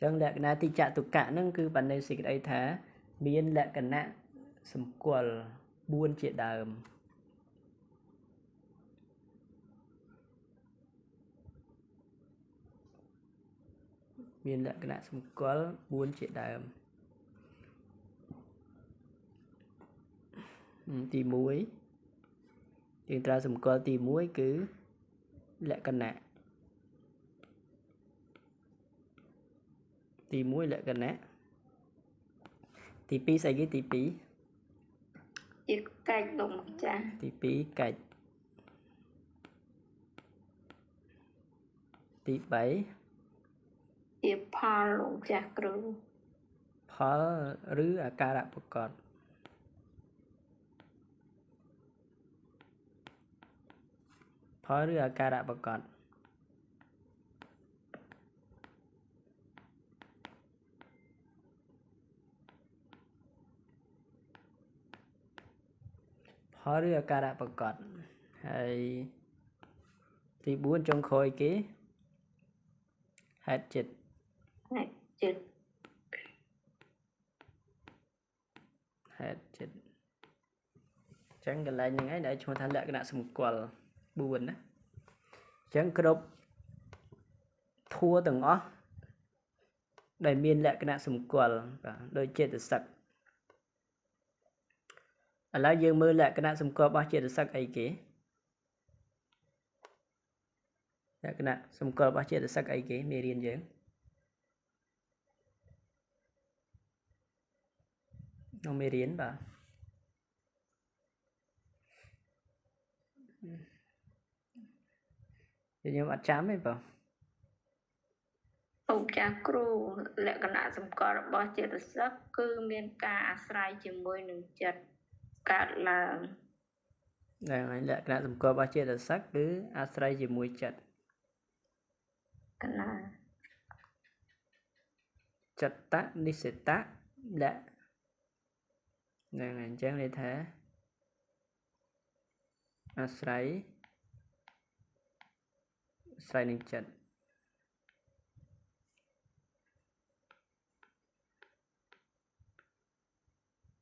Chẳng lẽ cái tí chạ tục cả nâng cứ bản này xịt ấy thá miên lẹ cái nạ xâm quần buôn chia đờm miên lẹ cái nạ xâm quần buôn chia đờm tí muối tiếng tra xâm quần tí muối cứ lẹ cái nạ tí muối lẹ cái nạ tí phí xây cái tí phí Chiếc cách đồng cha tí phí cạch tí bảy Chiếc phá lộn cha cửu phó rứ à ca rạp bọc cọt phó rứ à ca rạp bọc cọt phó rứ à ca rạp bọc cọt hay tí buôn trong khôi kế hạt chịch Chiếc hạt chịch chẳng cần lại những ấy để chúng ta lệ cái nạ xâm quần buồn đó chẳng cơ độc thua từng ó đầy miên lệ cái nạ xâm quần đôi chết được sạch ở lá dương mơ lệ cái nạ xâm quần bao chết được sạch ấy kế lệ cái nạ xâm quần bao chết được sạch ấy kế mê riêng dưỡng nó mê riêng bà nhưng mà chám ấy bảo ông cha cửu lệ cái nạ xâm quần bao chết được sắc cứ miên ca ả srai chỉ môi nâng chật Cát là này lệ cái nạ xâm quần bao chết được sạch cứ asray chỉ mùi chật cái nạ chật tá đi sẽ tá lệ này chẳng lấy thế asray asray nâng chật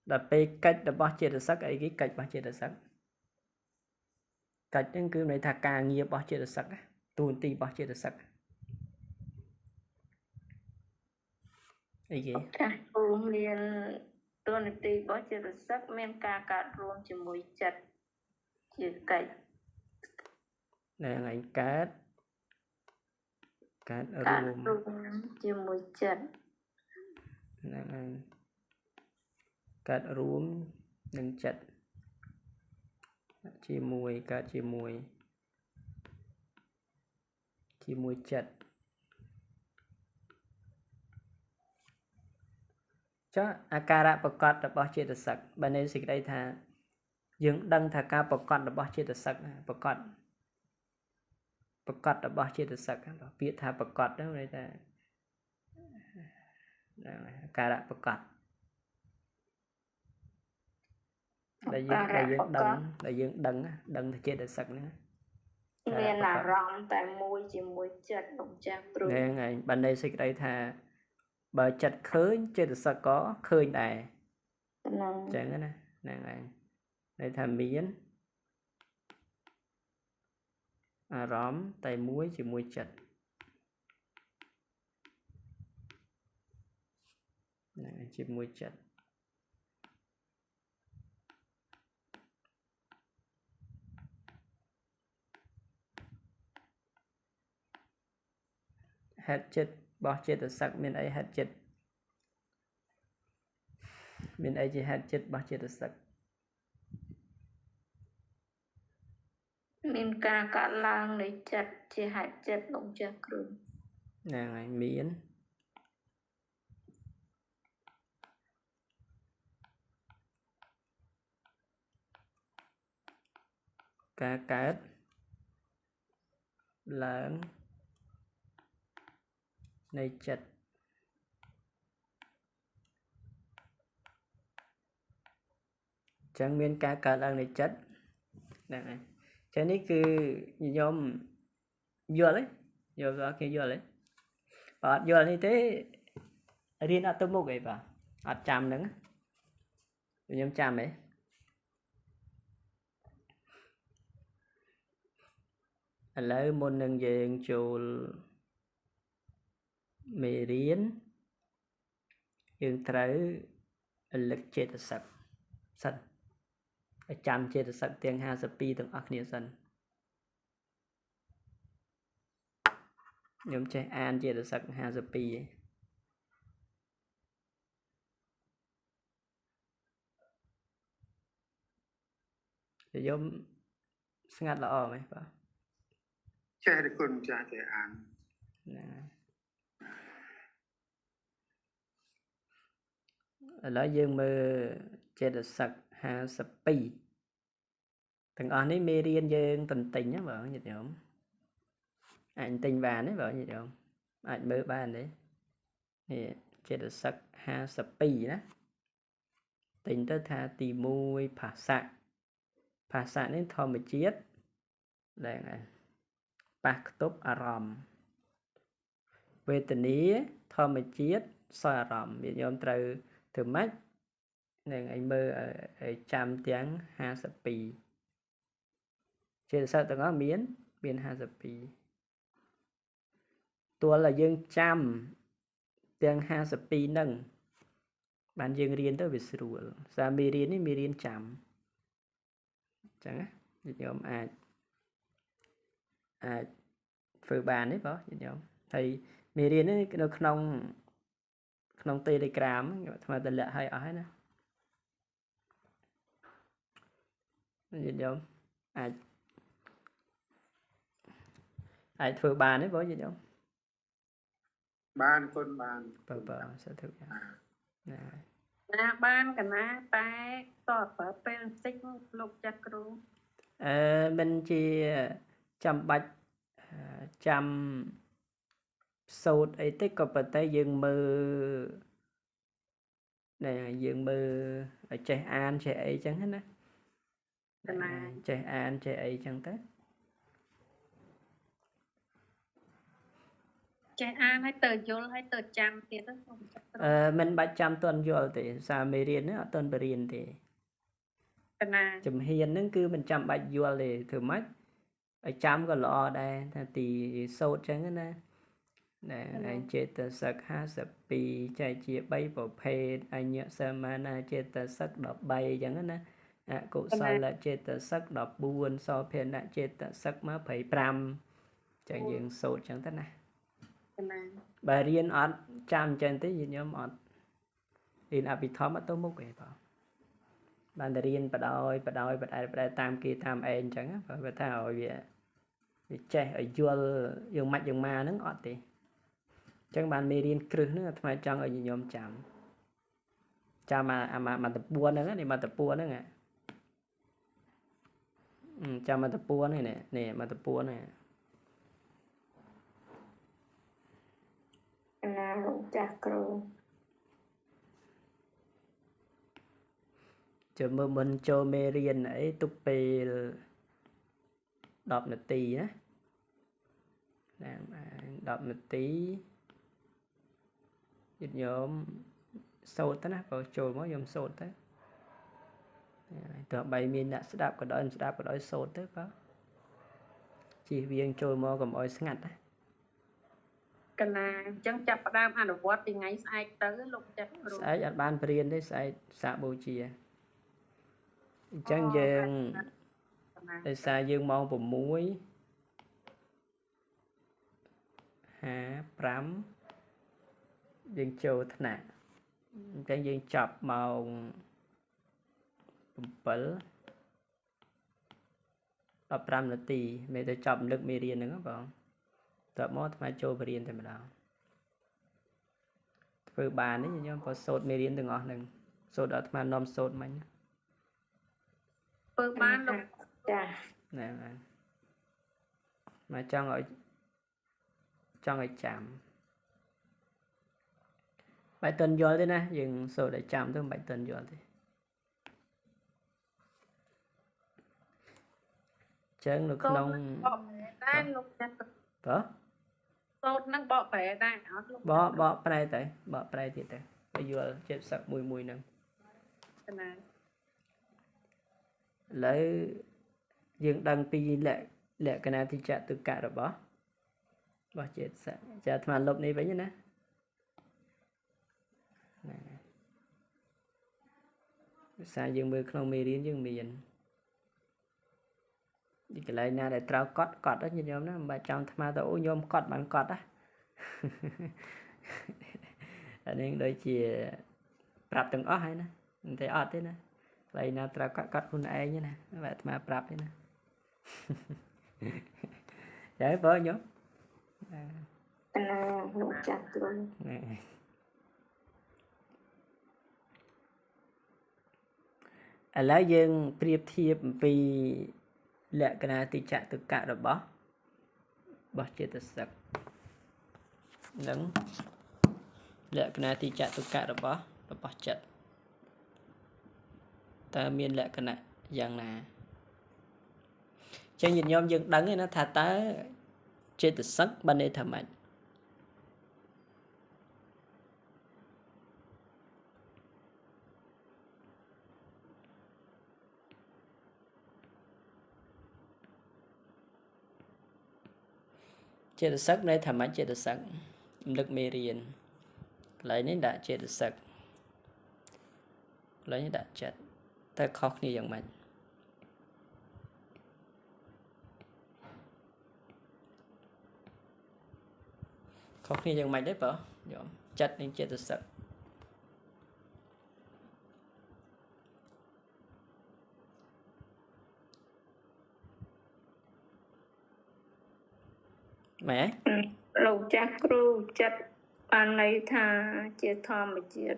là pe cách là bao chết được sắc ấy cái cách bao chết được sắc cách nên cứ này thà ca nghiệp bao chết được sắc tuôn ti bao chết được sắc ấy cái cha cửu miên tuần tì bao chết được sắc miên ca cát rùm chỉ môi chật Chiếc cách này là cát Cát rùm rùm chỉ môi chật này là cát rùm nâng chật chỉ mùi cát chỉ mùi chật cho akara bọc cọt là bao chết được sắc bên đây xịt đây thà dưỡng đăng thà ca bọc cọt là bao chết được sắc bọc cọt là bao chết được sắc biết thà bọc cọt đó đây ta akara bọc cọt đại dương đăng thì chết được sắc nữa miên là rong tại môi chỉ môi chật đồng cha cửu đây ngày bên đây xịt đây thà bà chặt khơi chết được sắc có khơi này chẳng cái này này đây thà miến róm tay muối chỉ muối chật này chỉ muối chật hạt chật bao chết được sắc miền ấy hạt chật miền ấy chỉ hạt chật bao chết được sắc miên ca cát lang lấy chật chỉ hạt chật đồng cha cửu này miến cá cát lớn này chật chẳng miên cá cát lớn này chất này cái này cứ nhóm vô lấy vô cái vô lấy và vô như thế រៀនអត់ទៅមុខអីបាទអត់ចាំហ្នឹងខ្ញុំចាំហ៎ឥឡូវមុននឹងយើងចូលមេរៀនយើងត្រូវរលឹកចេតសិកសិនឲ្យចាំចេតសិកទាំង52ទាំងអស់គ្នាសិនខ្ញុំចេះអានចេតសិក52ឯងខ្ញុំស្ងាត់ល្អไหมបាទចេះតែគុណចាស់ចេះអានណាឥឡូវយើងមើលចេតសិក52ទាំងអស់នេះមេរៀនយើងតន្ទិញណាបងញាតិញោមអាចទិញបានទេបងញាតិញោមអាចមើលបានទេនេះចេតសិក52ណាទិញទៅថាទី1ភាសានេះធម្មជាតិដែលប៉ះខ្ទប់អារម្មណ៍វេទនាធម្មជាតិសោយអារម្មណ៍ញាតិញោមត្រូវធ្វើម៉េចនឹងឲ្យមើលឲ្យចាំទាំង52ចេតសិកទាំងអស់មាន52ទល់តែយើងចាំទាំង52ហ្នឹងបានយើងរៀនទៅវាស្រួលសារមេរៀននេះមេរៀនចាំអញ្ចឹងណាញាតិញោមអាចធ្វើបានទេបងញាតិញោមហើយមេរៀននេះនៅក្នុង Telegram ខ្ញុំអាត្មាតម្លាក់ឲ្យអស់ហើយណាញាតិញោមអាចធ្វើបានទេបងញាតិញោមបានគុណបានបើសិទ្ធិណាបានកណាតែតើប្រើពេលបន្តិចលោកចាត់គ្រូមិនជាចាំបាច់ចាំសូត្រអីតិចក៏ប៉ុន្តែយើងមើលយើងមើលឲ្យចេះអានចេះអីចឹងណាចេះអានចេះអីចឹងទៅចេះអានឲ្យទៅយល់ឲ្យទៅចាំទៀតទៅមិនបាច់ចាំតន់យល់ទេសារមេរៀនហ្នឹងអត់តន់បរៀនទេជំហានហ្នឹងគឺមិនចាំបាច់យល់ទេធ្វើម៉េចឲ្យចាំក៏ល្អដែរថាទីសូត្រចឹងណាឯងចេតសិក52ចែកជា3ប្រភេទអញ្ញសមានាចេតសិក13ចឹងណាអកុសលចេតសិក14សោភនចេតសិក25ចឹងយើងសូត្រចឹងទៅណាបើរៀនអត់ចាំចឹងទេខ្ញុំអត់រៀនអភិធម្មអត់ទៅមុខទេបងបានតែរៀនបដ ாய் តាមគេតាមឯងចឹងបើថាឲ្យវាចេះឲ្យយល់យើងម៉ាច់យើងម៉ាហ្នឹងអត់ទេអញ្ចឹងបានមេរៀនគ្រឹះហ្នឹងអាត្មាចង់ឲ្យញោមចាំមកតពួនហ្នឹងនេះមកតពួនហ្នឹងចាំមកតពួននេះមកតពួនហ្នឹងណាលោកចាស់គ្រូចាំមើលមិនចូលមេរៀនអីទុកពេល10នាទីណា10នាទីយត់ញោមសូត្រទៅណាបើចូលមកខ្ញុំសូត្រទៅទោះបីមានអ្នកស្ដាប់ក៏ដោយមិនស្ដាប់ក៏ដោយសូត្រទៅបើជិះវាងចូលមកកុំអោយស្ងាត់ណាកណាអញ្ចឹងចាប់ផ្ដើមអនុវត្តពីថ្ងៃស្អែកទៅលោកចាត់គ្រូស្អែកអត់បានព្រានទេស្អែកសាកបូជាអញ្ចឹងយើងដោយសារយើងម៉ោង6:55យើងចូលថ្នាក់អញ្ចឹងយើងចប់ម៉ោង7:15នាទីមិនទៅចប់រំលឹកមេរៀនហ្នឹងបងតើមកថ្មចូលបរៀនតែម្ដងធ្វើបានទេខ្ញុំក៏សូត្រមេរៀនទាំងអស់ហ្នឹងសូត្រដល់ថ្មនាំសូត្រមិញធ្វើបានលោកចាណែមកចង់ឲ្យចាំបាច់តន់យល់ទេណាយើងសូត្រឲ្យចាំទៅមិនបាច់តន់យល់ទេចឹងនៅក្នុងតែលោកចាត់បើ Tốt năng bỏ phế này bỏ prey tới bỏ prey thì tới bây giờ chết sắc mùi nâng lấy dương đăng pi lệ cái này thì chặt từ cả rồi bỏ chết sắc chặt mà lộp này vậy nhá nè sao dương mưa không mì riêng dương miền đi cái này nè để trao cọt đó như nhóm đó mà trong tham gia tổ nhóm cọt bằng cọt á nên đôi chỉ prap từng ó hay nè thấy ọt thế nè vậy nè trao cọt khuôn ai như nè vậy mà prap thế nè đấy với nhóm lúc chặt luôn lấy dương priệp thiệp vì lệ cái này thì chạy từ cả rồi bỏ chết từ sắc nắng lệ cái này thì chạy từ cả rồi bỏ chết ta miên lệ cái này dạng này cho nhìn nhóm dương đắng nó thả tá chết từ sắc ban đêm thầm mạnh chết được sắc này thầm mạnh chết được sắc lực mê riêng lấy nên đã chết được sắc lấy nên đã chết ta khóc như dạng mạnh khóc như dạng mạnh đấy bỏ chết nên chết được sắc mẹ lục chắc cừu chất ban này tha chia thom mà chia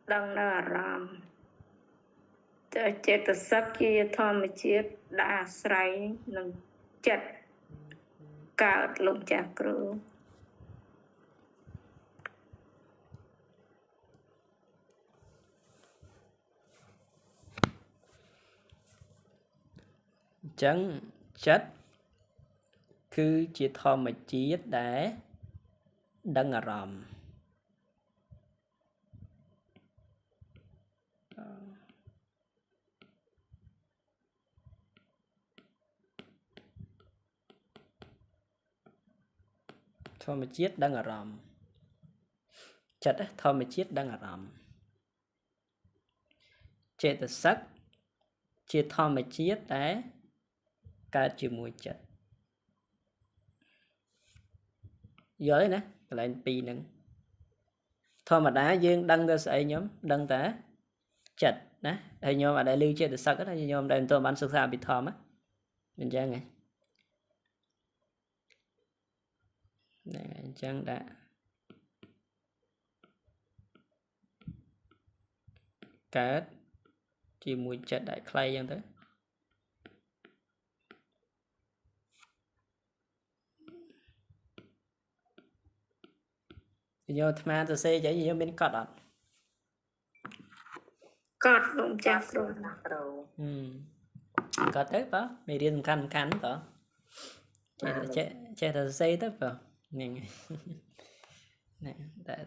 đăng là ram chết sắc chia thom mà chia đa sải nâng chất cả lục chắc cừu chẳng chất cứ chỉ thom mà chia để đăng ở ròm thom mà chiết đăng ở ròm chất thom mà chiết đăng ở ròm chết từ sắc chia thom mà chiết để cả chữ mùi chất giờ đấy nè lại pi nâng thôi mà đã dương đăng cơ sở nhóm đăng tá chật nè hay nhóm ở đây lưu chết được sắc đó nhóm đây tôi bán sơ bị thòm á mình trang này trang đã cả chỉ mùi chật đại clay như thế nhóm tham gia xe chạy gì nhóm bên cọt ạ cọt lục chắc rồi cọt tới đó mày điên khăn đó chạy thật xe tới vào nè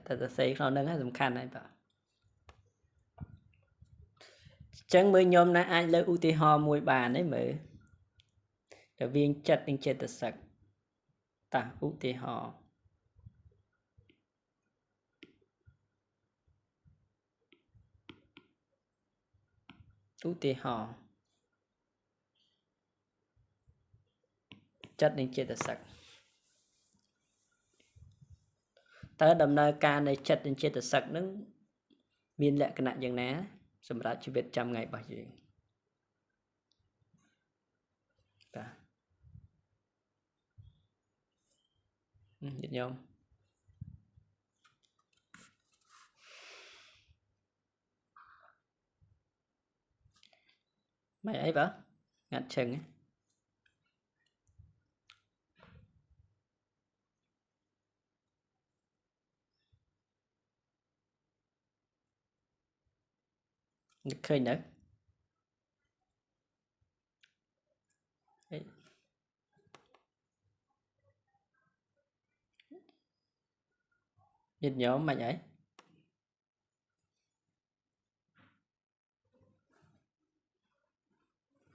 thật xe nó nâng dùng khăn này vào chẳng mới nhóm này ai lấy ưu tiên ho mùi bàn đấy mới để viên chất đến chết thật sạch ta ưu tiên ho ưu tiên ho chất đến chết thật sạch tới đầm nơi ca này chất đến chết thật sạch nó miên lệ cái nạn dường ná xong ra chỉ biết trăm ngày bao nhiêu biết nhau mày ấy bảo ngặt chừng ấy khơi nữa nhiệt nhóm mạnh ấy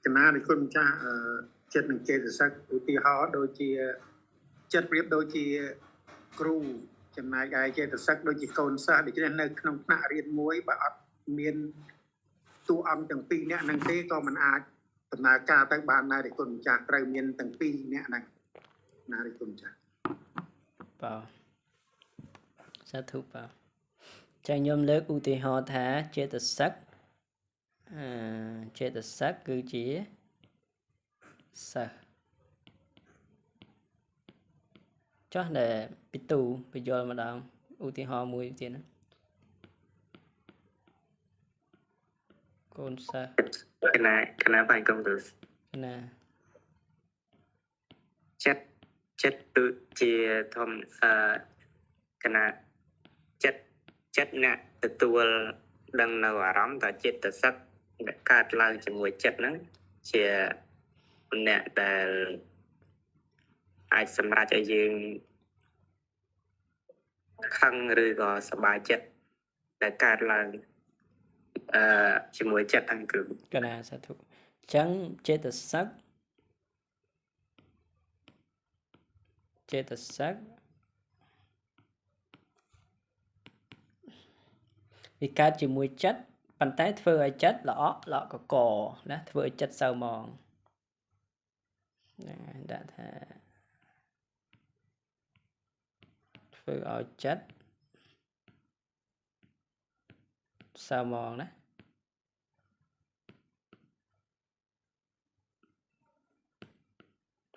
cái nào thì con cha chết đừng chết được sắc thì họ đôi chi chết biết đôi chi cru chẳng ai ai chết được sắc đôi chi con sa để cho nên nơi không nạ riêng muối bà miền tu âm từng pi nè năng thế có mình ai tầm nào ca tới bàn này để con cha trời miền từng pi nè năng nào để con cha vào sát thục vào trang nhóm lớp ưu tiên họ thả chết được sắc chết được sắc cứ chỉ sắc cho để bị tù bị do mà đào ưu tiên họ mùi tiền đó con sắc cái này phải công tử nè chất tự chia thông cái này chất nè từ tua đang nấu ở rắm ta chết từ sắc để cắt lại cho mùi chất nó chia nè để ai xem ra cho dương khăn rồi có sờ bài chất để cắt lại cho mùi chất tăng cường cái này sát thục trắng chết được sắc chết được sắc vì cá chỉ mùi chất bàn tay phơi chất lọ có cỏ đó phơi chất sâu mòn đã thà phơi ở chất sâu mòn đó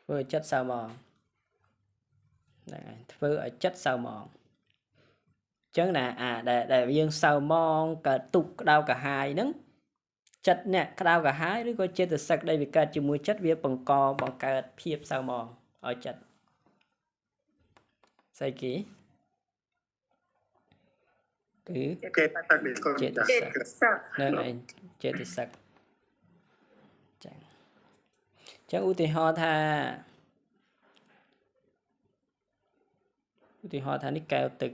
phơi chất sâu mòn phơi ở chất sâu mòn chẳng là để dương sâu mòn cả tục đau cả hai nấng chất nè đau cả hai đứa có chết từ sạch đây vì cả chỉ mùi chất viết bằng co bằng cả phiếp sâu mòn ở chất sai kỹ cứ chết để con chết từ sạch nơi này chết từ sạch chẳng ưu tiên ho tha ưu tiên ho tha ní cao tực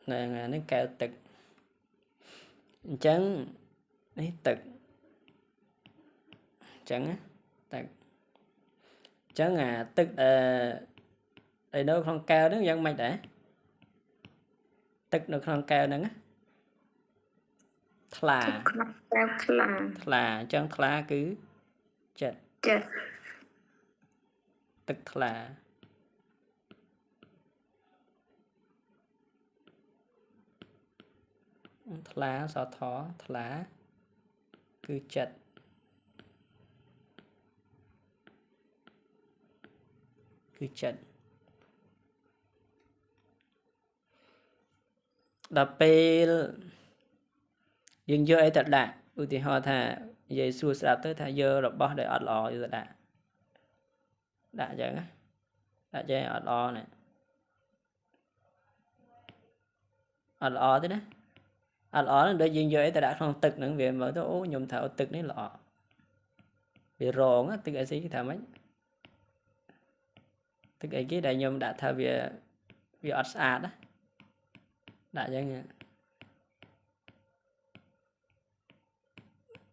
này nó cao tực chẳng ní tực chẳng tực chẳng tức đây nó không cao đó dân mày đã tức nó không cao nữa thla chẳng thla cứ chết tức thla thla so thó thla cứ chật cứ chật đập bê dừng vô ấy thật lạ ưu tiên họ thà dây xua sạp tới thà dơ đập bó để ọt lò như thật đã chẳng á đã chơi ọt lò này ọt lò thế đó ọt lò nó dừng vô ấy ta đã không tực nữa vì mở tôi ố nhung thảo tực đấy lọ vì rồn á tức ấy xí thà mấy tức ấy cái đại nhung đã thà vì ọt sạc đó đã chẳng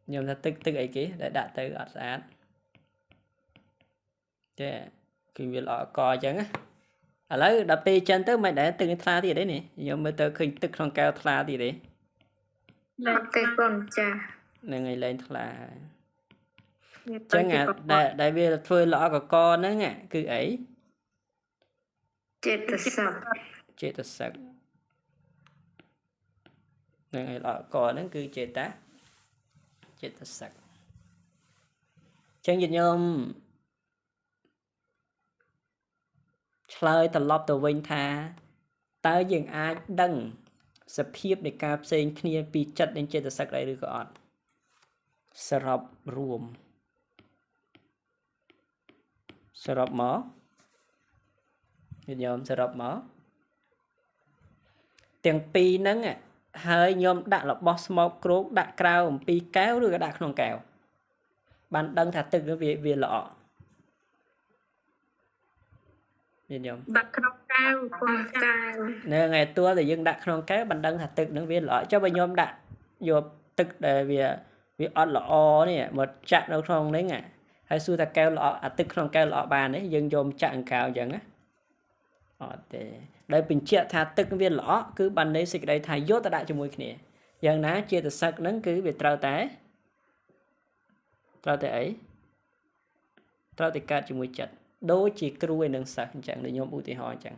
nhưng ta tức ấy kỹ để đạt tới ọt sạc chứ khi vì lọ co chẳng á lấy đập pi chân tới mày để từng thla thì đấy nè nhưng mà tôi khinh tức không cao thla thì đấy lên tới con cha nên ngày lên thla chẳng đại vì phơi lọ của con đó nghe cứ ấy chết từ sạch nên ngày lọ con nó cứ chết từ sạch chẳng dịch nhôm lời tờ lọp tờ vinh tha tới dừng ai đăng sập hiếp để cạp xên kia bị chất đến trên tờ sắc đây được gọi sờ rộp ruộng sờ rộp mỏ nhôm sờ rộp mỏ tiền pi nắng hơi nhôm đã là boss smoke crop đã cao pi kéo rồi đã không kèo bạn đăng thật từng nó về lọ មានខ្ញុំ đặt không cao con cao នៅថ្ងៃតួដែលយើងដាក់ក្នុងកែវបណ្ដឹងថាទឹកនឹងវាល្អចុះបើខ្ញុំដាក់យកទឹកដែលវាអត់ល្អនេះមកចាក់នៅក្នុងនេះហើយសួរថាកែវល្អអាទឹកក្នុងកែវល្អបានទេយើងយកចាក់អង្កៅអញ្ចឹងណាអត់ទេដោយបញ្ជាក់ថាទឹកវាល្អគឺបានន័យសេចក្តីថាយកទៅដាក់ជាមួយគ្នាយ៉ាងណាចេតសិកហ្នឹងគឺវាត្រូវតែអីត្រូវតែកើតជាមួយចិត្តដូចជាគ្រូឯនឹងសិស្សអញ្ចឹងដូចខ្ញុំឧទាហរណ៍អញ្ចឹង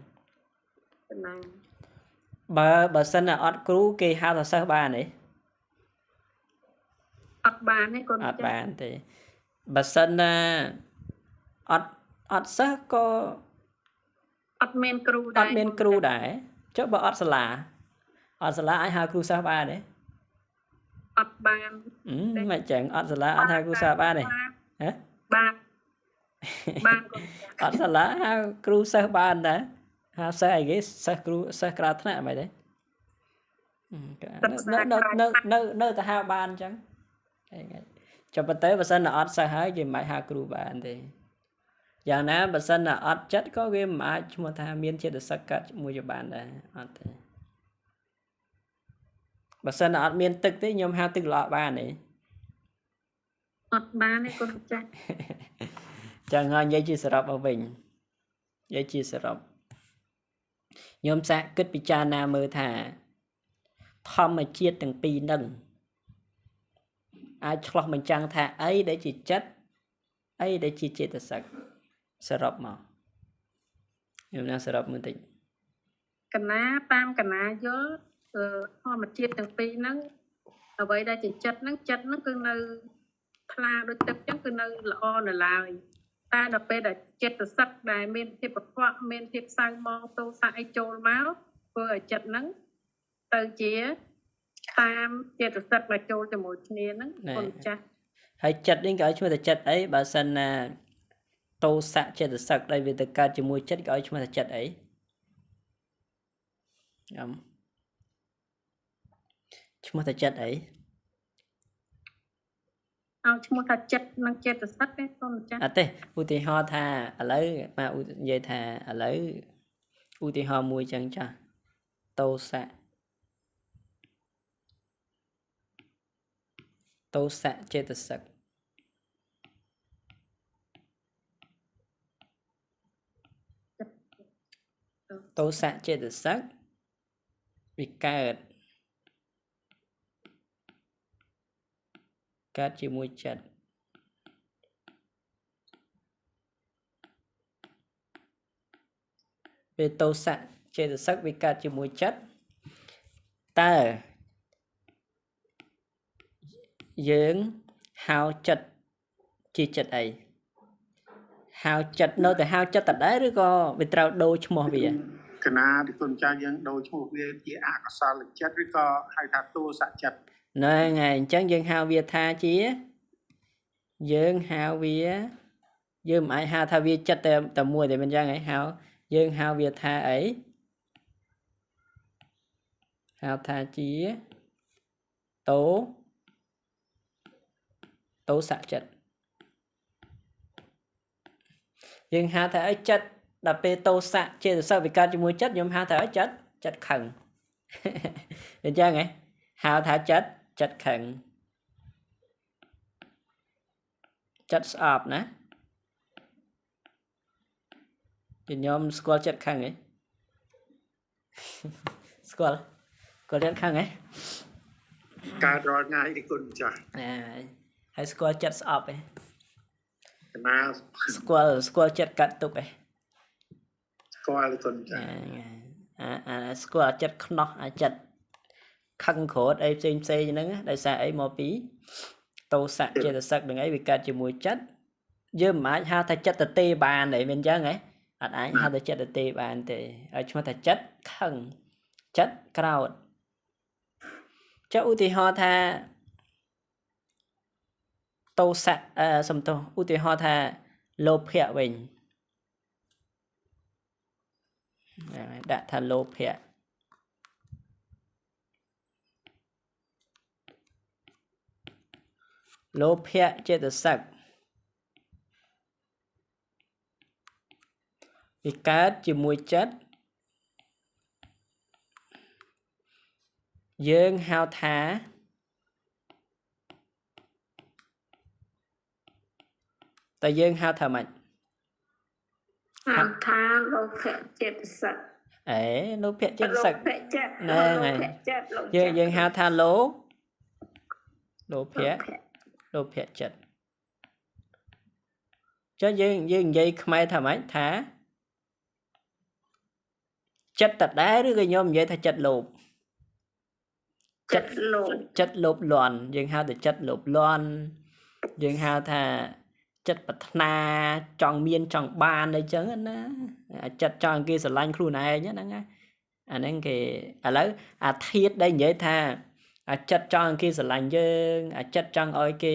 này បើសិនណាអត់គ្រូគេហៅថាសិស្សបានទេ ắt bàn ấy con អត់បានទេបើសិនណាអត់សិស្សក៏ ắt men cừu អត់មានគ្រូដែរចុះបើអត់សាលាអាចហៅគ្រូសិស្សបានទេ ắt bàn មិនចឹងអត់សាលាអត់ហៅគ្រូសិស្សបានទេហ៎ bàn bàn con អត់សាលាហៅគ្រូសិស្សបានដែរហៅសិស្សអីគេសិស្សគ្រូសិស្សក្រៅថ្នាក់មិនទេនៅតែហៅបានអញ្ចឹងចុះប៉ុន្តែបើសិនណាអត់សិស្សហើយគេមិនអាចហៅគ្រូបានទេយ៉ាងណាបើសិនណាអត់ចិត្តក៏វាមិនអាចឈ្មោះថាមានចេតសិកកើតមួយបានដែរអត់ទេបើសិនណាអត់មានទឹកទេខ្ញុំហៅទឹកល្អបានទេ ắt bàn ấy con chắc ចឹងហើយនិយាយជាសរុបមកវិញនិយាយជាសរុបខ្ញុំសាកគិតពិចារណាមើលថាធម្មជាតិទាំងពីរហ្នឹងអាចឆ្លោះបញ្ចាំងថាអីដែលជាចិត្តអីដែលជាចេតសិកសរុបមកខ្ញុំនឹងសរុបមើលតិច កណាតាមកណាយល់ធម្មជាតិទាំងពីរហ្នឹងអ្វីដែលជាចិត្តហ្នឹងគឺនៅថ្លាដូចទឹកចឹងគឺនៅល្អនៅឡើយតែដល់ពេលដែលចិត្តសឹកដែលមានភាពកខ្វក់មានភាពសៅមងទោសៈអីចូលមកធ្វើឲ្យចិត្តហ្នឹងទៅជាតាមចិត្តសឹកដែលចូលជាមួយគ្នាហ្នឹងគុណចាស់ ហើយចិត្តនេះគេឲ្យឈ្មោះថាចិត្តអីបើសិនណាទោសៈចិត្តសឹកដែលវាទៅកើតជាមួយចិត្តគេឲ្យឈ្មោះថាចិត្តអីឈ្មោះថាចិត្តអី ឲ្យឈ្មោះថាចិត្តនិងចេតសិកទេគុណចាស់ អត់ទេឧទាហរណ៍ថាឥឡូវមកនិយាយថាឥឡូវឧទាហរណ៍មួយចឹងចាស់ទោសៈចេតសិកទោសៈចេតសិកវាកើតជាមួយចិត្តពេលទោសៈចេតសិកវាកើតជាមួយចិត្តតើយើងហៅចិត្តជាចិត្តអីហៅចិត្តនៅតែហៅចិត្តដដែលឬក៏វាត្រូវដូរឈ្មោះវា កណាទីគុណចាស់យើងដូរឈ្មោះវាជាអកុសលចិត្តឬក៏ហៅថាទោសៈចិត្ត ហ្នឹងហើយអញ្ចឹងយើងហៅវាថាជាយើងហៅវាយើងមិនអាចហៅថាវាចិត្តតែមួយតែមិនអញ្ចឹងហ៎យើងហៅវាថាអីហៅថាជាទោសៈចិត្តយើងហៅថាអីចិត្តដល់ពេលទោសៈចេតសិកវាកើតជាមួយចិត្តខ្ញុំហៅថាអីចិត្តខឹងអញ្ចឹងហ៎ហៅថាចិត្តខឹងចិត្តស្អប់ណាខ្ញុំស្គាល់ចិត្តខឹងហ៎ស្គាល់ចិត្តខឹងហ៎ កើតរាល់ថ្ងៃទីគុណចាស់ ហើយស្គាល់ចិត្តស្អប់ហ៎ កណា ស្គាល់ចិត្តកាត់ទុកហ៎ ស្គាល់ទីគុណចាស់ ស្គាល់ចិត្តខ្នោះចិត្តខឹងក្រោធអីផ្សេងហ្នឹងដោយសារអីមកពីទោសៈចេតសិកនឹងអីវាកើតជាមួយចិត្តយើងមិនអាចហៅថាចិត្តតទេបានទេមិនអញ្ចឹងហ៎អត់អាចហៅថាចិត្តតទេបានទេឲ្យឈ្មោះថាចិត្តខឹងចិត្តក្រោធចុះឧទាហរណ៍ថាទោសៈសំទោសឧទាហរណ៍ថាលោភៈវិញដាក់ថាលោភៈចេតសិក វាកើតជាមួយចិត្តយើងហៅថាតែយើងហៅថាម៉េច ហៅថាលោភៈចេតសិក លោភៈចេតសិក លោភៈចិត្ត ហ្នឹងហើយ លោភៈចិត្តលោភៈ យើងហៅថាលោភៈចិត្តចុះយើងនិយាយខ្មែរថាម៉េចថាចិត្តតដែរឬក៏ខ្ញុំនិយាយថាចិត្តលោភ ចិត្តលោភ ចិត្តលោភលន់យើងហៅថាចិត្តលោភលន់យើងហៅថាចិត្តប្រាថ្នាចង់មានចង់បានអីចឹងណាចិត្តចង់គេស្រឡាញ់ខ្លួនឯងហ្នឹងណាអាហ្នឹងគេឥឡូវអាធាតុដែលនិយាយថាអាចិត្តចង់គេស្រឡាញ់យើងអាចិត្តចង់ឲ្យគេ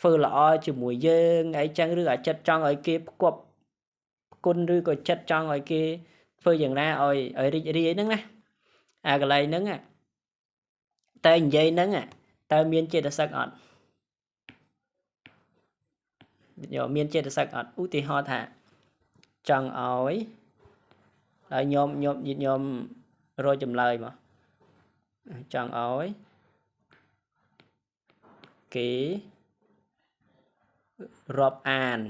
ធ្វើល្អជាមួយយើងអីចឹងឬអាចិត្តចង់ឲ្យគេផ្គប់គុណឬក៏ចិត្តចង់ឲ្យគេធ្វើយ៉ាងណាឲ្យរីករាយហ្នឹងណាអាកន្លែងហ្នឹងតែនិយាយហ្នឹងតើមានចេតសិកអត់មានចេតសិកអត់ឧទាហរណ៍ថាចង់ឲ្យហើយញោមរកចម្លើយមកចង់ឲ្យគេរាប់អាន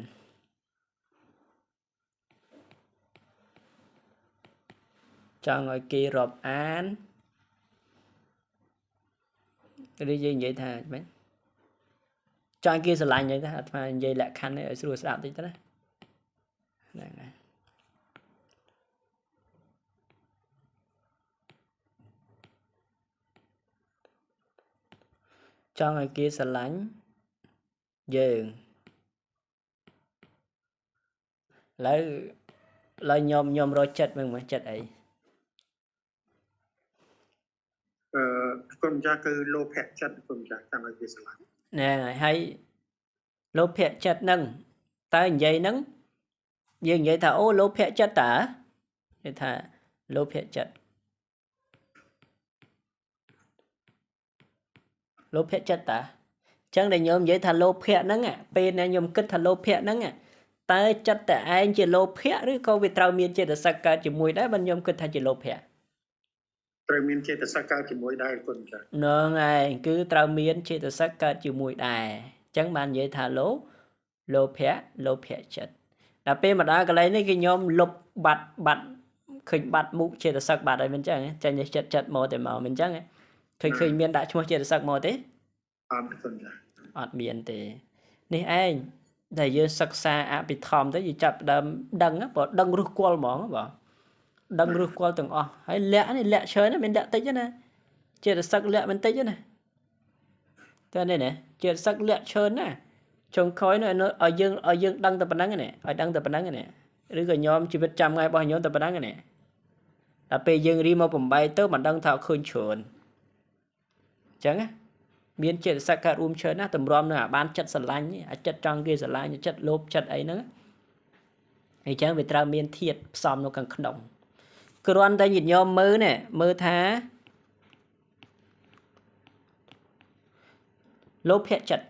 ចង់ឲ្យគេរាប់អានឬយើងនិយាយថាម៉េចចង់គេស្រឡាញ់ហ្នឹងថាអាត្មានិយាយលក្ខខណ្ឌនេះឲ្យស្រួលស្ដាប់តិចទៅណាហ្នឹងហើយចង់ឲ្យគេស្រឡាញ់យើងឥឡូវខ្ញុំរកចិត្តមើលចិត្តអី គុណម្ចាស់គឺលោភៈចិត្តគុណម្ចាស់ចង់ឲ្យវាស្រឡាញ់ ណែហើយលោភៈចិត្តហ្នឹងតើនិយាយហ្នឹងយើងនិយាយថាអូលោភៈចិត្តតើគេថាលោភៈចិត្តតើអញ្ចឹងដែលខ្ញុំនិយាយថាលោភៈហ្នឹងពេលដែលខ្ញុំគិតថាលោភៈហ្នឹងតើចិត្តតែឯងជាលោភៈឬក៏វាត្រូវមានចេតសិកកើតជាមួយដែរបើខ្ញុំគិតថាជាលោភៈ ត្រូវមានចេតសិកកើតជាមួយដែរគុណម្ចាស់ ហ្នឹងហើយគឺត្រូវមានចេតសិកកើតជាមួយដែរអញ្ចឹងបាននិយាយថាលោភៈចិត្តដល់ពេលមកដល់កន្លែងនេះគឺខ្ញុំលុបបាត់ឃើញបាត់មុខចេតសិកបាត់ហើយមិនអញ្ចឹងចាញ់ចិត្តមកតែមកមិនអញ្ចឹងឃើញមានដាក់ឈ្មោះចេតសិកមកទេអត់គុណម្ចាស់ អត់មានទេនេះឯងដែលយើងសិក្សាអភិធម្មទៅយើងចាប់ដើមដឹងបើដឹងឫសគល់ហ្មងបងដឹងឫសគល់ទាំងអស់ហើយលាក់នេះលាក់ច្រើនមិនលាក់តិចណាចេតសិកលាក់មិនតិចណាតែនេះណាចេតសិកលាក់ច្រើនណាចុងក្រោយនោះឲ្យយើងដឹងតែប៉ុណ្្នឹងណាឲ្យដឹងតែប៉ុណ្្នឹងណាឬក៏ញោមជីវិតចាំថ្ងៃរបស់ញោមតែប៉ុណ្្នឹងណាដល់ពេលយើងរីមកបំបីទៅមិនដឹងថាឃើញច្រើនអញ្ចឹងណាមានចេតសិកកើតរួមច្រើនណាតម្រាំនឹងអាបានចិត្តស្រឡាញ់អាចិត្តចង់គេស្រឡាញ់ចិត្តលោភចិត្តអីហ្នឹងអញ្ចឹងវាត្រូវមានធាតុផ្សំនៅខាងក្នុងគ្រាន់តែញាតិញោមមើលថាលោភៈចិត្ត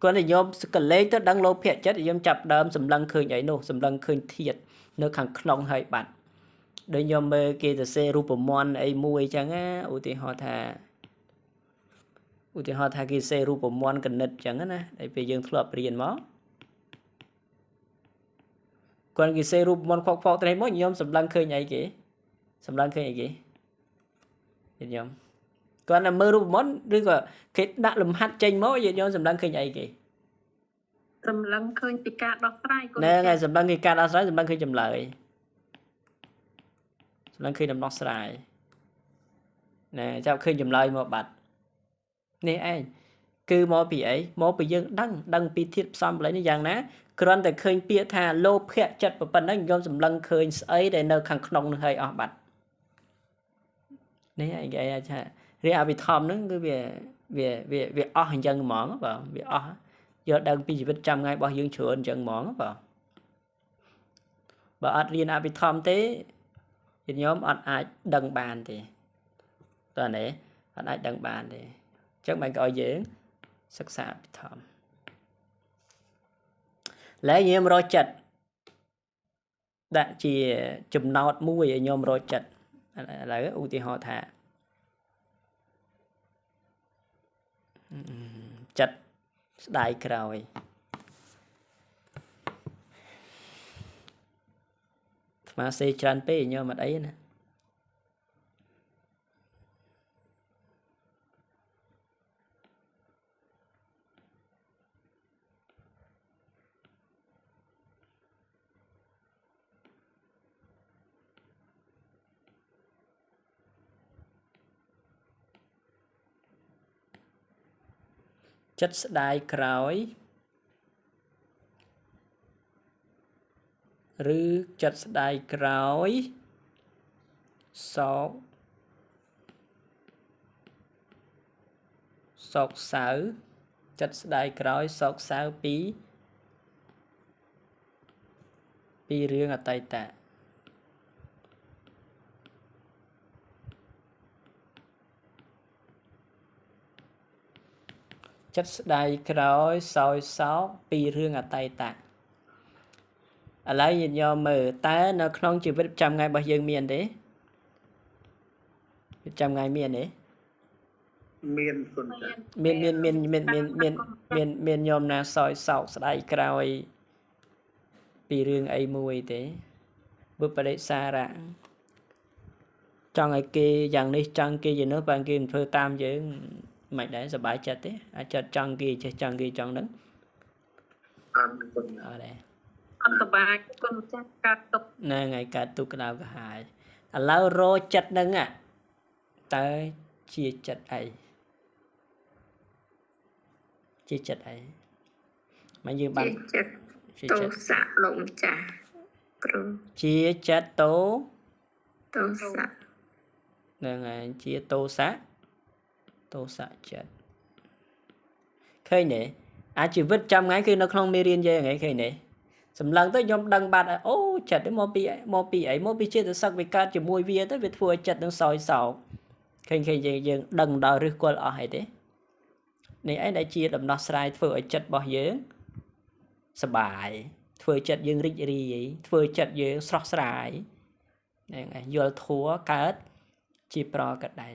គាត់ញោមកលេសទៅដឹងលោភៈចិត្តខ្ញុំចាប់ដើមសម្លឹងឃើញអីនោះសម្លឹងឃើញធាតុនៅខាងក្នុងហើយបាត់ដូចខ្ញុំមើលគេសរសេររូបមន្តអីមួយអញ្ចឹងណាឧទាហរណ៍ថាគេសេរូបមន្តកណិតអញ្ចឹងណាតែពេលយើងធ្លាប់រៀនមកគាត់គេសេរូបមន្តខកត្រេះមកខ្ញុំសម្លឹងឃើញអីគេខ្ញុំគាត់តែមើលរូបមន្តឬក៏គេដាក់លំហាត់ចេញមកខ្ញុំសម្លឹងឃើញអីគេសម្លឹងឃើញពីការដោះស្រាយគាត់ ណែថ្ងៃសម្លឹងគេការដោះស្រាយសម្លឹងឃើញចម្លើយសម្លឹងឃើញដំណោះស្រាយណែចាប់ឃើញចម្លើយមកបាត់នេះឯងគឺមកពីអីមកពីយើងដឹងពីធាតុផ្សំកន្លែងនេះយ៉ាងណាគ្រាន់តែឃើញពាក្យថាលោភៈចិត្តប៉ុណ្ណឹងខ្ញុំសម្លឹងឃើញស្អីដែលនៅខាងក្នុងនឹងហើយអស់បាត់នេះឯងគេថារៀនអភិធម្មហ្នឹងគឺវាអស់អញ្ចឹងហ្មងបាទវាអស់យល់ដឹងពីជីវិតចាំថ្ងៃរបស់យើងច្រើនអញ្ចឹងហ្មងបាទបើអត់រៀនអភិធម្មទេខ្ញុំអត់អាចដឹងបានទេតើនេះអត់អាចដឹងបានទេចឹងមិនក៏ឲ្យយើងសិក្សាអភិធម្មឡើយយើងរកចិត្ត ដាក់ជាចំណោទមួយឲ្យញោមរកចិត្តឥឡូវឧទាហរណ៍ថាចិត្តស្ដាយក្រោយស្មាសេច្រើនពេកញោមអត់អីណាចិត្តស្ដាយក្រោយឬចិត្តស្ដាយក្រោយសោកសោកសៅចិត្តស្ដាយក្រោយសោកសៅពីរឿងអតីតចិត្តស្ដាយក្រោយសោយសោកពីរឿងអតីតឥឡូវញាតិញោមមើលតើនៅក្នុងជីវិតប្រចាំថ្ងៃរបស់យើងមានទេប្រចាំថ្ងៃមានទេមានគុណចា មានញោមណាសោយសោកស្ដាយក្រោយពីរឿងអីមួយទេបុព្វដិសារៈចង់ឲ្យគេយ៉ាងនេះចង់គេយ៉ាងនោះបើគេមិនធ្វើតាមយើងមិនដែរសប្បាយចិត្តទេអាចចិត្តចង់គេចេះចង់គេចង់ហ្នឹងអត់គុណអត់ដែរអត់សប្បាយគុណចាស់កាត់ទុកហ្នឹងហើយកាត់ទុកក្តៅក្រហាយឥឡូវរកចិត្តហ្នឹងតើជាចិត្តអីជាចិត្តអីមកយើងបានជាចិត្តទោសៈលោកម្ចាស់គ្រូជាចិត្តទោសៈហ្នឹងហើយជាទោសៈចិត្តឃើញទេអាជីវិតចាំថ្ងៃគឺនៅក្នុងមេរៀនយើងហ្នឹងឃើញទេសម្លឹងទៅខ្ញុំដឹងបាត់អូចិត្តមកពីអីមកពីចេតសិកវាកើតជាមួយវាទៅវាធ្វើឲ្យចិត្តនឹងសោយសោកឃើញយើងដឹងដល់ឫសគល់អស់ហើយទេនេះឯងដែលជាដំណោះស្រាយធ្វើឲ្យចិត្តរបស់យើងសบายធ្វើចិត្តយើងរីករាយធ្វើចិត្តយើងស្រស់ស្រាយហ្នឹងឯងយល់ធัวកើតជាប្រកដៃ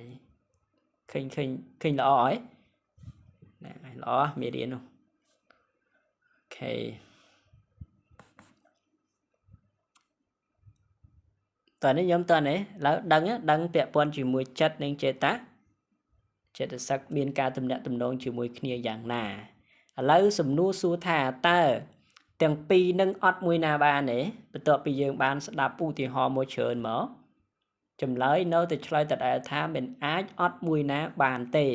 ឃើញល្អហើយហ្នឹងហើយល្អមេរៀននោះអូខេតើនេះខ្ញុំតើនេះឡើយដឹងពាក់ព័ន្ធជាមួយចិត្តនិងចេតសិកមានការទំនាក់ទំនងជាមួយគ្នាយ៉ាងណាឥឡូវសំណួរសួរថាតើទាំងពីរនឹងអត់មួយណាបានទេបន្ទាប់ពីយើងបានស្ដាប់ឧទាហរណ៍មួយច្រើនមកចម្លើយនៅតែឆ្លើយដដែលថាមិនអាចអត់មួយណាបានទេ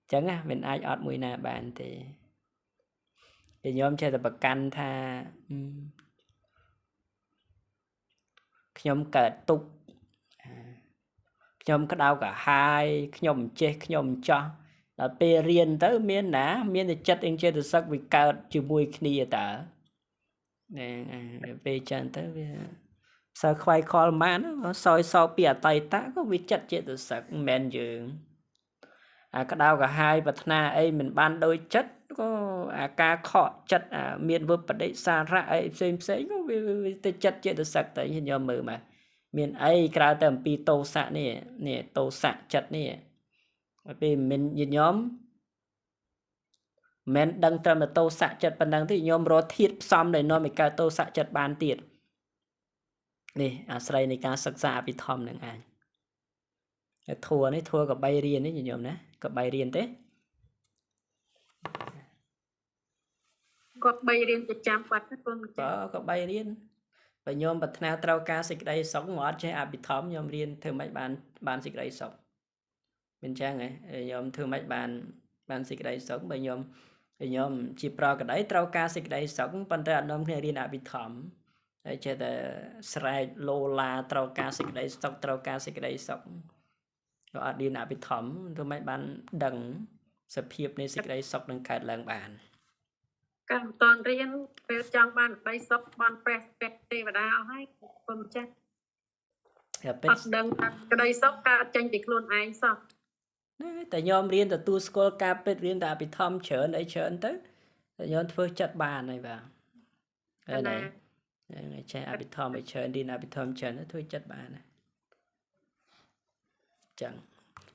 អញ្ចឹងមិនអាចអត់មួយណាបានទេគេញោមចេះតែប្រកាន់ថាខ្ញុំកើតទុក្ខខ្ញុំក្តៅក្រហាយខ្ញុំចេះខ្ញុំចោះដល់ពេលរៀនទៅមានតែចិត្តអិញចេតសិកវាកើតជាមួយគ្នាតើពេលចឹងទៅវាសើខ្វាយខលម៉ានសោយសោកពីអតីតក៏វាចិត្តចេតសិកមិនមែនយើងអាក្តៅក្រហាយប្រាថ្នាអីមិនបានដូចចិត្តក៏អាការខកចិត្តមានវិបដិសារៈអីផ្សេងក៏វាទៅចិត្តចេតសិកទៅខ្ញុំមើលមកមានអីក្រៅតែអំពីទោសៈនេះទោសៈចិត្តនេះពេលមិនញោមមិនដឹងត្រឹមតែទោសៈចិត្តប៉ុណ្ណឹងទេញោមរកធាតុផ្សំដែលនាំឲ្យកើតទោសៈចិត្តបានទៀតនេះអាស្រ័យនៃការសិក្សាអភិធម្មនឹងឯងធัวនេះធัวក៏3រៀននេះញោមណាក៏3រៀនទេគាត់3រៀនប្រចាំបាត់គាត់ក៏3រៀនបើញោមប្រាថ្នាត្រូវការសេចក្តីសុខមកអត់ចេះអភិធម្មញោមរៀនធ្វើម៉េចបានសេចក្តីសុខមិនចឹងហ៎ញោមធ្វើម៉េចបានសេចក្តីសុខបើញោមជាប្រកដីត្រូវការសេចក្តីសុខប៉ុន្តែអត់នាំគ្នារៀនអភិធម្មហើយចេះតែស្រែកលោឡាត្រូវការសេចក្តីសុខក៏អត់រៀនអភិធម្មធ្វើម៉េចបានដឹងសភាពនៃសេចក្តីសុខនឹងកើតឡើងបានកម្មតនរៀនពេលចង់បានក្តីសុខបានព្រះទេវតាអស់ហើយគុំចាស់អត់ដឹងថាក្តីសុខកើតចេញពីខ្លួនឯងសោះតែញោមរៀនទទួលស្គាល់ការពិតរៀនតែអភិធម្មច្រើនអីច្រើនទៅតែញោមធ្វើចិត្តបានហើយបាទ Đây này. Ngày chạy Abitom mới chơi đi Abitom chơi nó thôi chất bà này. Chẳng.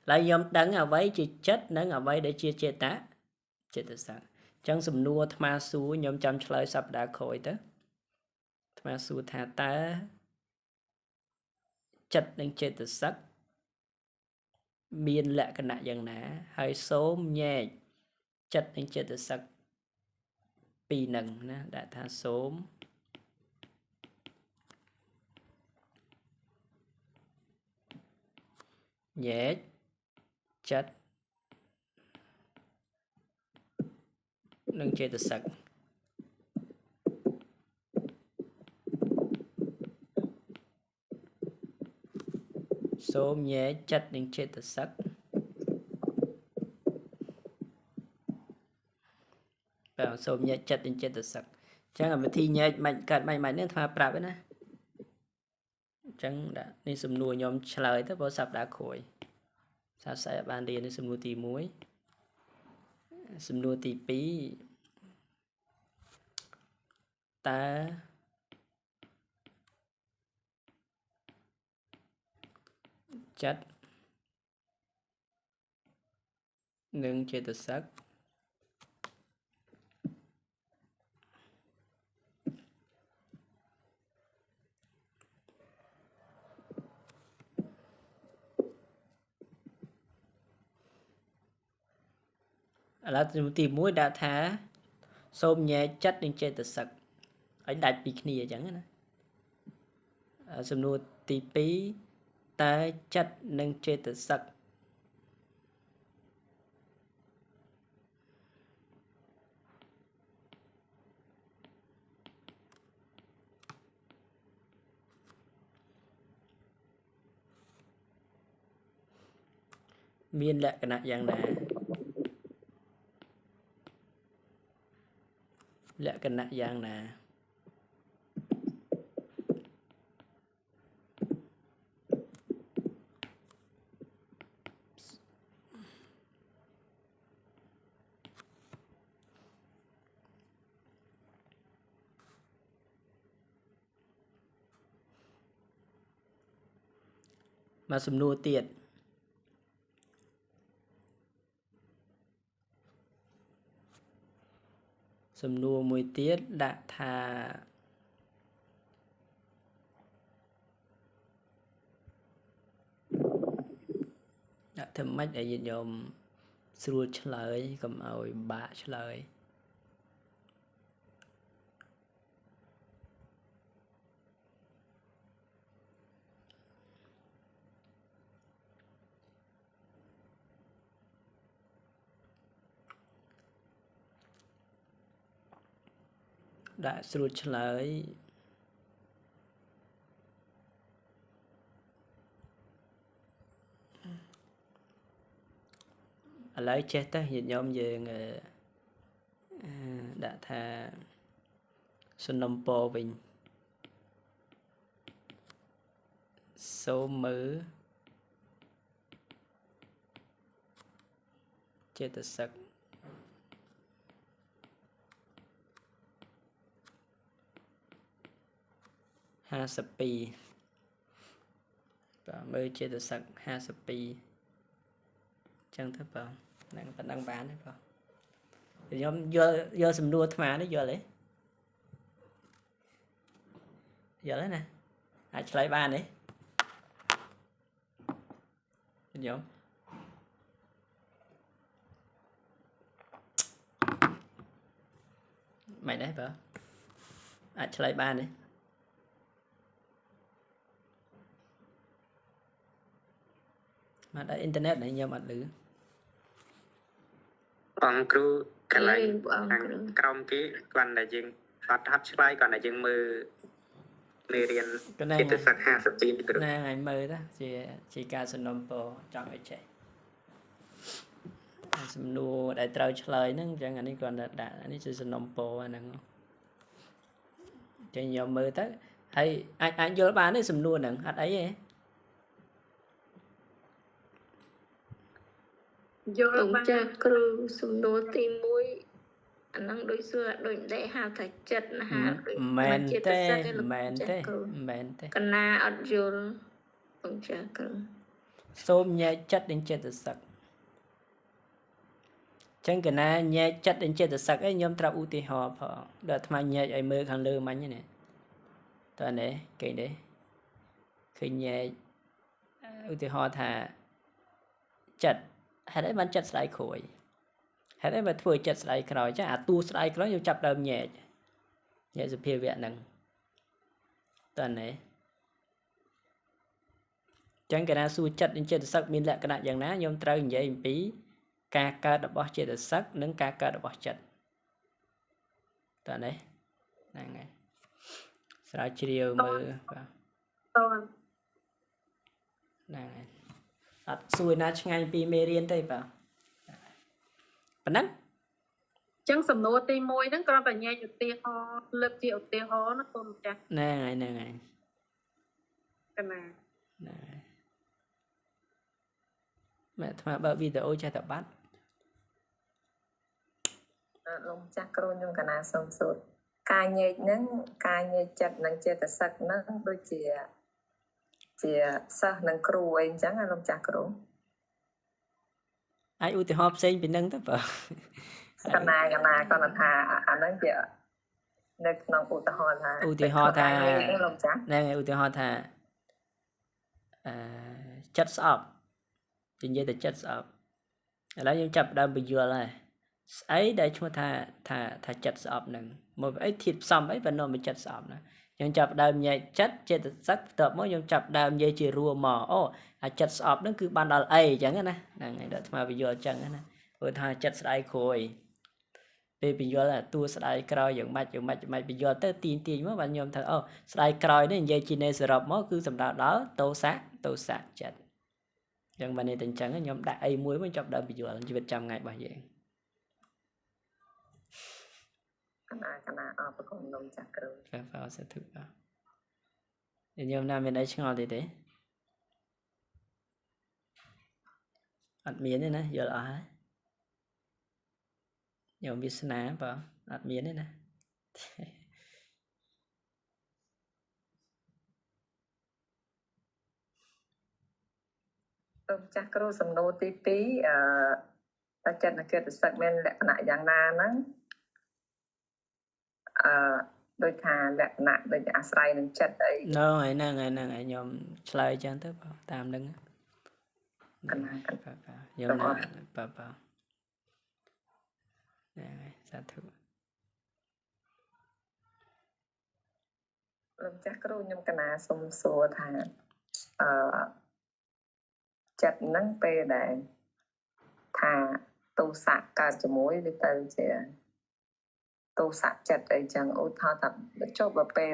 Lại nhóm đắng ở vấy chỉ chất nâng ở vấy để chia chia tá. Chết thật sao. Chẳng xùm nua thma xu nhóm chăm chơi sắp đã khối tới. Thma xu thả tá. Chất nâng chết thật sắc. Miên lạ cái nạ dân ná. Hơi xốm nhẹ. Chất nâng chết thật sắc. Pi nâng đã thả xốm. Nhẹ. Chất. Nâng chết thật sắc. Xốm nhẹ chất nâng chết thật sắc. Xốm nhẹ chất nâng chết thật sắc. Chẳng là thi nhẹ mạnh cận mạnh nên thoa prap ấy nè. Chẳng đã nên xùm nua nhóm lời tới bỏ sắp đã khối. Sao sẽ bàn đi nên xùm nua tì muối. Xùm nua tì bí. Ta chất nâng chết thật sắc. Là tìm muối đã thả xôm nhẹ chất lên trên thật sắc. Ở đại bị khỉ chẳng nữa. Xôm nua tí bí ta chất nâng trên thật sắc. Miên lạ cái nạ dạng nà. Lạ cái nạ dạng nà. Mà xùm nua tiệt. Xùm nua mùi tiết đã thà. Đã thầm mách để nhìn dùm sưu trả lời cầm ôi bạ trả lời. Đã sưu trả lời. Lấy chết tới nhìn nhóm về đã thà xuân nông bò bình số mứ chết thật sắc. Ha sập pi và mới chết thật sắc ha sập pi chân thấp vào đang vẫn đang bán đấy vào thì nhóm do xùm đua thma đấy giờ lấy nè lấy bàn đấy nhóm mày đấy vợ lấy bàn đấy mà đã internet này nhau mặt lử ông cru cái lại trong cái còn là dừng phát hấp slide còn là dừng mưa riêng cái từ sắc 50 ปี nè ngày mơ đó chị ca sơn nôm po chọn ở chạy sum nua đại trâu chơi nó chẳng anh ấy còn đã anh ấy sơn nôm po nè chạy nhiều mơ tới hay anh vô bán đấy sum nua nè hạt ấy vô bán cha cru sum nua tìm muối anh năng đôi xưa đôi để hà thạch chất hà men chết te sắc cái men chắc te cứ men te cần na ở vô không chắc cứ xôm nhẹ chất đến chết tự sắc chẳng cái na nhẹ chất đến chết tự sắc ấy nhóm trap ưu tiên họ phò đợt mà nhẹ ai mơ khăn lơ mà như này tao này cái đấy khi nhẹ ưu tiên họ thà chất hay đấy bạn chất lại khỏi hay đấy mà thôi chất lại khỏi chứ tu lại khỏi nhiều chập đầm nhẹ nhẹ sự phê viện nâng tao này chẳng cái na xu chất đến chết tự sắc mình lại cái nạn dạng ná nhóm trao vậy bí ca ca đập bó chết tự sắc nâng ca ca đập bó chất tao này này này sao chiều mơ Tôi này xuôi na ngay pi mê riêng đây vào bạn nắng chẳng sầm nô tì môi nó còn phải nhẹ được tiền ho lực chịu tiền ho nó tôm chắc nè này cái này mẹ thà bảo video cho tập bắt lông chắc rồi nhưng cái nào xong rồi ca nhẹ chặt năng chơi tập sắc nó đôi chia sa năng kêu anh chẳng là lông chắc rồi ai ưu tiên họp sinh bị nâng tập vào cái này còn là thà anh nói chuyện nên nó ưu tiên họ thà nè ưu tiên họ thà chất sọp chính vậy là chất sọp lấy những chập đâm bị dừa này ấy để chúng ta thà chất sọp nè một ấy thịt xong ấy vẫn còn bị chất sọp nè những chập đâm nhẹ chất trên sắc tập mỗi những chập đâm nhẹ chỉ rùa mỏ chất sọp nó cứ ban đầu ấy chẳng hạn nè ngày đó mà bị dừa chẳng hạn nè rồi thà chất sải khôi bị dừa là tua sải còi những mạch bị dừa tới tiền mới bạn nhom thở sải còi nó nhẹ chỉ nên sọp mỗi cứ sầm đó tô sát chất chẳng bạn này tình trạng nhóm đại ấy muối mới chập đâm bị dừa chỉ 100 ngày bao nhiêu cái nào ở con lông chắc rồi phải vào sẽ thực vào nhiều năm bên đấy ngon thì thế ăn miếng này nè giờ là hả nhiều biết ná vào ăn miếng này nè lông chắc rồi sầm nô tí ta chân là kia từ sắc men lẹ nại dạng na nó đôi thà lẹ nại đôi nhà say nên chất ấy nó ngày nhóm slide cho anh tới vào tam đừng nhóm nào vào này sao thử lông chắc rồi nhưng cái nào xung xua thà chất nắng pe để thà tu sạc cả cho mối đi tới chứ tu sạc chất ấy chẳng ô thọ tập cho bà pe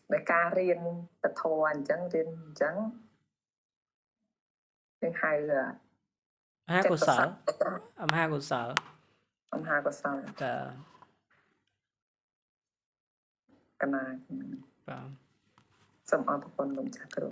để ca riêng tập thô anh chẳng riêng chẳng riêng hai là hai của sở hai của sở hai của sở cái này xong ở con lông chắc rồi